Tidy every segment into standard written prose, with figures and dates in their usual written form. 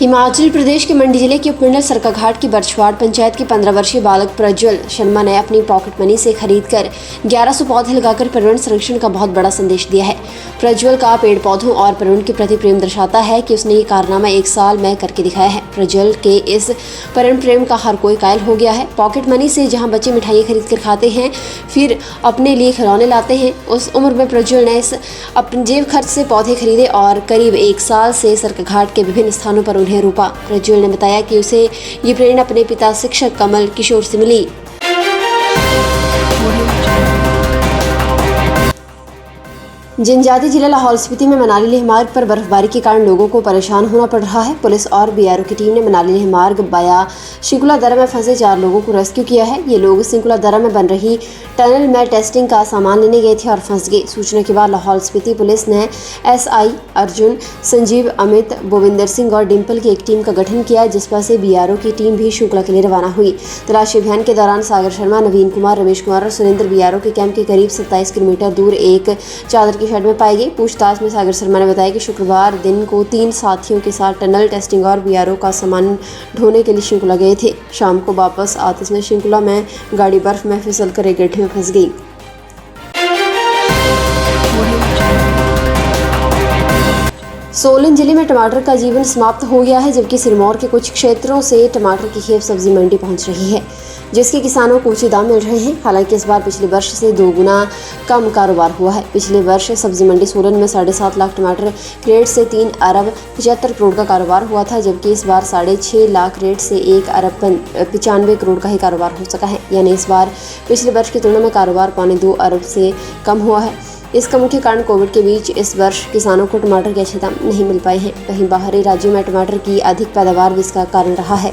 हिमाचल प्रदेश के मंडी जिले के उपमंडल सरकाघाट की बरछवाड़ पंचायत के 15 वर्षीय बालक प्रज्वल शर्मा ने अपनी पॉकेट मनी से खरीदकर 1100 पौधे लगाकर पर्यावरण संरक्षण का बहुत बड़ा संदेश दिया है। प्रज्वल का पेड़ पौधों और पर्यावरण के प्रति प्रेम दर्शाता है कि उसने ये कारनामा 1 साल में करके दिखाया है। प्रज्वल के इस पर्यावरण प्रेम का हर कोई कायल हो गया है। पॉकेट मनी से जहाँ बच्चे मिठाइयाँ खरीद कर खाते हैं, फिर अपने लिए खिलौने लाते हैं, उस उम्र में प्रज्वल ने अपने जेब खर्च से पौधे खरीदे और करीब 1 साल से सरकाघाट के विभिन्न स्थानों पर उन्हें रोपा। प्रज्वल ने बताया कि उसे ये प्रेरणा अपने पिता शिक्षक कमल किशोर से मिली। जनजातीय जिला लाहौल स्पीति में मनाली लेह मार्ग पर बर्फबारी के कारण लोगों को परेशान होना पड़ रहा है। पुलिस और बीआरओ की टीम ने मनाली लेह मार्ग बाया शिंकुला दर्रा में फंसे 4 लोगों को रेस्क्यू किया है। ये लोग शिंकुला दर्रा में बन रही टनल में टेस्टिंग का सामान लेने गए थे और फंस गए। सूचना के बाद लाहौल स्पीति पुलिस ने एसआई अर्जुन, संजीव, अमित, बोविंदर सिंह और डिम्पल की एक टीम का गठन किया, जिस पर से बीआरओ की टीम भी शिंकुला के लिए रवाना हुई। तलाशी अभियान के दौरान सागर शर्मा, नवीन कुमार, रमेश कुमार और सुरेंद्र बीआरओ के कैंप के करीब 27 किलोमीटर दूर एक चादर की शेड में पाए गए। पूछताछ में सागर शर्मा ने बताया कि शुक्रवार दिन को 3 साथियों के साथ टनल टेस्टिंग और बीआरओ का सामान ढोने के लिए शिंकुला गए थे। शाम को वापस आते समय शिंकुला में गाड़ी बर्फ में फिसल कर एक गड्ढे में फंस गई। सोलन जिले में टमाटर का जीवन समाप्त हो गया है, जबकि सिरमौर के कुछ क्षेत्रों से टमाटर की खेप सब्जी मंडी पहुंच रही है, जिसके किसानों को उचित दाम मिल रहे हैं। हालांकि इस बार पिछले वर्ष से 2 गुना कम कारोबार हुआ है। पिछले वर्ष सब्जी मंडी सोलन में 7.5 लाख टमाटर क्रेट से 3 अरब 75 करोड़ का कारोबार हुआ था, जबकि इस बार 6.5 लाख क्रेट से 1 अरब 95 करोड़ का ही कारोबार हो सका है। यानी इस बार पिछले वर्ष की तुलना में कारोबार 2.25 अरब से कम हुआ है। इसका मुख्य कारण कोविड के बीच इस वर्ष किसानों को टमाटर के अच्छे दाम नहीं मिल पाए हैं। वहीं बाहरी राज्यों में टमाटर की अधिक पैदावार भी इसका कारण रहा है।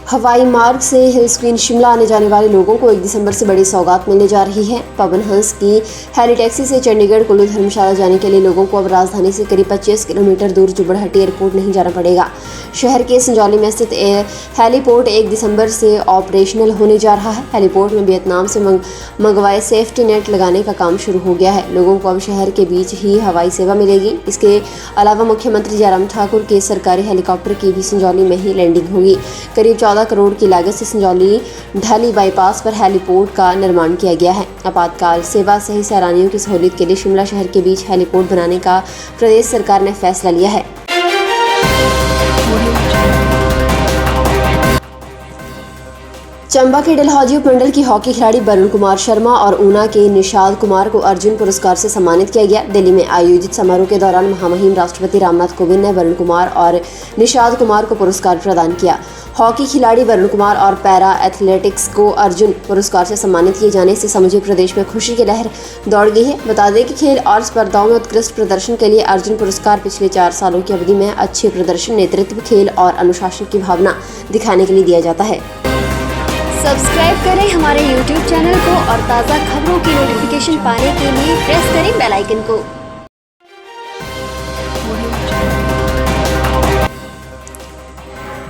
हवाई मार्ग से हिल स्क्रीन शिमला आने जाने वाले लोगों को 1 दिसंबर से बड़ी सौगात मिलने जा रही है। पवन हंस की हेली टैक्सी से चंडीगढ़ कुल्लू धर्मशाला जाने के लिए लोगों को अब राजधानी से करीब 25 किलोमीटर दूर जुब्बड़हट्टी एयरपोर्ट नहीं जाना पड़ेगा। शहर के संजौली में स्थित हेलीपोर्ट 1 दिसंबर से ऑपरेशनल होने जा रहा है। हेलीपोर्ट में वियतनाम से मंगवाए सेफ्टी नेट लगाने का काम शुरू हो गया है। लोगों को अब शहर के बीच ही हवाई सेवा मिलेगी। इसके अलावा मुख्यमंत्री जयराम ठाकुर के सरकारी हेलीकॉप्टर की भी संजौली में ही लैंडिंग होगी। करीब 14 करोड़ की लागत से संजौली ढाली बाईपास पर हेलीपोर्ट का निर्माण किया गया है। आपातकाल सेवा सहित सैलानियों की सहूलियत के लिए शिमला शहर के बीच हेलीपोर्ट बनाने का प्रदेश सरकार ने फैसला लिया है। चंबा के डलहौजी उपमंडल की हॉकी खिलाड़ी वरुण कुमार शर्मा और ऊना के निषाद कुमार को अर्जुन पुरस्कार से सम्मानित किया गया। दिल्ली में आयोजित समारोह के दौरान महामहिम राष्ट्रपति रामनाथ कोविंद ने वरुण कुमार और निषाद कुमार को पुरस्कार प्रदान किया। हॉकी खिलाड़ी वरुण कुमार और पैरा एथलेटिक्स को अर्जुन पुरस्कार से सम्मानित किए जाने से समूचे प्रदेश में खुशी की लहर दौड़ गई है। बता दें कि खेल और स्पर्धाओं में उत्कृष्ट प्रदर्शन के लिए अर्जुन पुरस्कार पिछले 4 सालों की अवधि में अच्छे प्रदर्शन, नेतृत्व, खेल और अनुशासन की भावना दिखाने के लिए दिया जाता है। सब्सक्राइब करें हमारे YouTube चैनल को और ताज़ा खबरों की नोटिफिकेशन पाने के लिए प्रेस करें बेल आइकन को।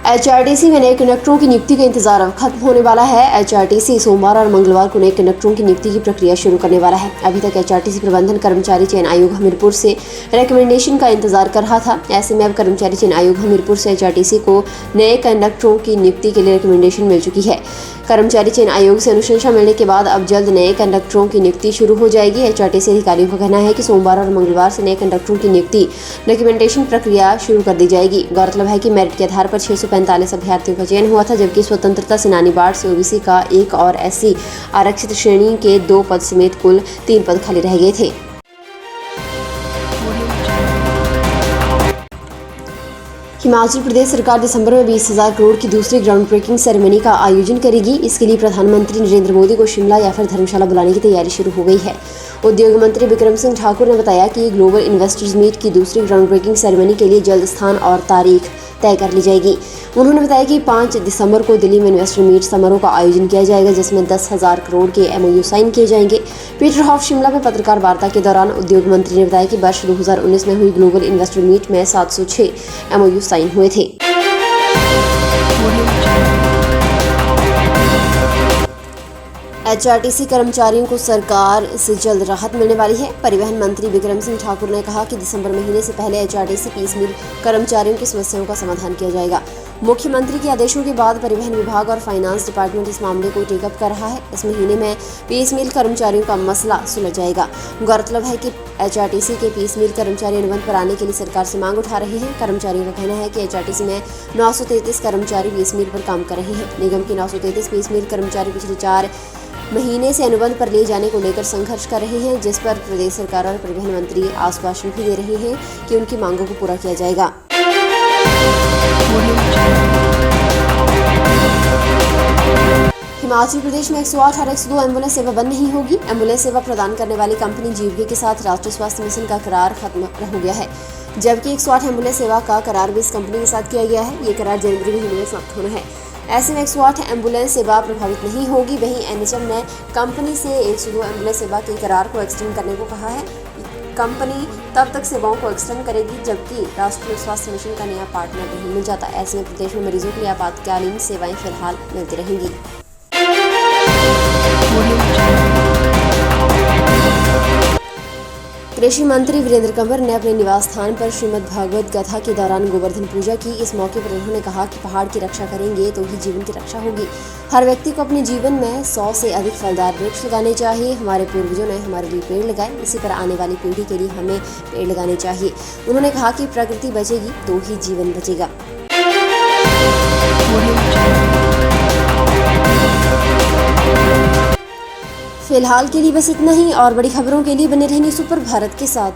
एचआरटीसी में नए कंडक्टरों की नियुक्ति का इंतजार अब खत्म होने वाला है। एचआरटीसी सोमवार और मंगलवार को नए कंडक्टरों की नियुक्ति की प्रक्रिया शुरू करने वाला है। अभी तक एचआरटीसी प्रबंधन कर्मचारी चयन आयोग हमीरपुर से रिकमेंडेशन का इंतजार कर रहा था। ऐसे में अब कर्मचारी चयन आयोग हमीरपुर से एचआरटीसी को नए कंडक्टरों की नियुक्ति के लिए रिकमेंडेशन मिल चुकी है। कर्मचारी चयन आयोग से अनुशंसा मिलने के बाद अब जल्द नए कंडक्टरों की नियुक्ति शुरू हो जाएगी। एचआरटीसी अधिकारियों का कहना है कि सोमवार और मंगलवार से नए कंडक्टरों की नियुक्ति रिकमेंडेशन प्रक्रिया शुरू कर दी जाएगी। गौरतलब है कि मेरिट के आधार पर 645 अभ्यर्थियों का चयन हुआ था, जबकि स्वतंत्रता सेनानी बाढ़ से ओबीसी का 1 और एससी आरक्षित श्रेणी के 2 पद समेत कुल 3 पद खाली रह गए थे। हिमाचल प्रदेश सरकार दिसंबर में 20,000 करोड़ की दूसरी ग्राउंड ब्रेकिंग सेरेमनी का आयोजन करेगी। इसके लिए प्रधानमंत्री नरेंद्र मोदी को शिमला या फिर धर्मशाला बुलाने की तैयारी शुरू हो गई है। उद्योग मंत्री बिक्रम सिंह ठाकुर ने बताया कि ग्लोबल इन्वेस्टर्स मीट की दूसरी ग्राउंड ब्रेकिंग सेरेमनी के लिए जल्द स्थान और तारीख तय कर ली जाएगी। उन्होंने बताया कि 5 दिसंबर को दिल्ली में इन्वेस्टर मीट समारोह का आयोजन किया जाएगा, जिसमें 10,000 करोड़ के एमओयू साइन किए जाएंगे। पीटर हॉफ शिमला में पत्रकार वार्ता के दौरान उद्योग मंत्री ने बताया कि वर्ष 2019 में हुई ग्लोबल इन्वेस्टर मीट में 706 एमओयू साइन हुए थे। एचआरटीसी कर्मचारियों को सरकार से जल्द राहत मिलने वाली है। परिवहन मंत्री बिक्रम सिंह ठाकुर ने कहा कि दिसंबर महीने से पहले एचआरटीसी पीसमील कर्मचारियों की समस्याओं का समाधान किया जाएगा। मुख्यमंत्री के आदेशों के बाद परिवहन विभाग और फाइनेंस डिपार्टमेंट इस मामले को टेकअप कर रहा है। इस महीने में पीसमील कर्मचारियों का मसला सुलझ जाएगा। गौरतलब है कि एचआरटीसी के पीसमील कर्मचारी अनुबंध पर आने के लिए सरकार से मांग उठा रहे हैं। कर्मचारियों का कहना है कि एचआरटीसी में 933 कर्मचारी पीसमील पर काम कर रहे हैं। निगम के 933 पीसमील कर्मचारी पिछले 4 महीने से अनुबंध पर ले जाने को लेकर संघर्ष कर रहे हैं, जिस पर प्रदेश सरकार और परिवहन मंत्री आश्वासन भी दे रहे हैं कि उनकी मांगों को पूरा किया जाएगा। हिमाचल प्रदेश में 108 और 102 एम्बुलेंस सेवा बंद नहीं होगी। एम्बुलेंस सेवा प्रदान करने वाली कंपनी जीवके के साथ राष्ट्रीय स्वास्थ्य मिशन का करार खत्म हो गया है, जबकि 108 एम्बुलेंस सेवा का करार भी इस कंपनी के साथ किया गया है। ये करार जनवरी महीने में समाप्त होना है। ऐसे में 108 एम्बुलेंस सेवा प्रभावित नहीं होगी। वहीं एनएचएम ने कंपनी से 102 एम्बुलेंस सेवा के करार को एक्सटेंड करने को कहा है। कंपनी तब तक सेवाओं को एक्सटेंड करेगी जबकि राष्ट्रीय स्वास्थ्य मिशन का नया पार्टनर नहीं मिल जाता। ऐसे में प्रदेश में मरीजों के लिए आपातकालीन सेवाएं फिलहाल मिलती रहेंगी। कृषि मंत्री वीरेंद्र कंवर ने अपने निवास स्थान पर श्रीमद् भागवत कथा के दौरान गोवर्धन पूजा की। इस मौके पर उन्होंने कहा कि पहाड़ की रक्षा करेंगे तो ही जीवन की रक्षा होगी। हर व्यक्ति को अपने जीवन में 100 से अधिक फलदार वृक्ष लगाने चाहिए। हमारे पूर्वजों ने हमारे लिए पेड़ लगाए, इसी पर आने वाली पीढ़ी के लिए हमें पेड़ लगाने चाहिए। उन्होंने कहा कि प्रकृति बचेगी तो ही जीवन बचेगा। फिलहाल के लिए बस इतना ही और बड़ी खबरों के लिए बने रहने सुपर भारत के साथ।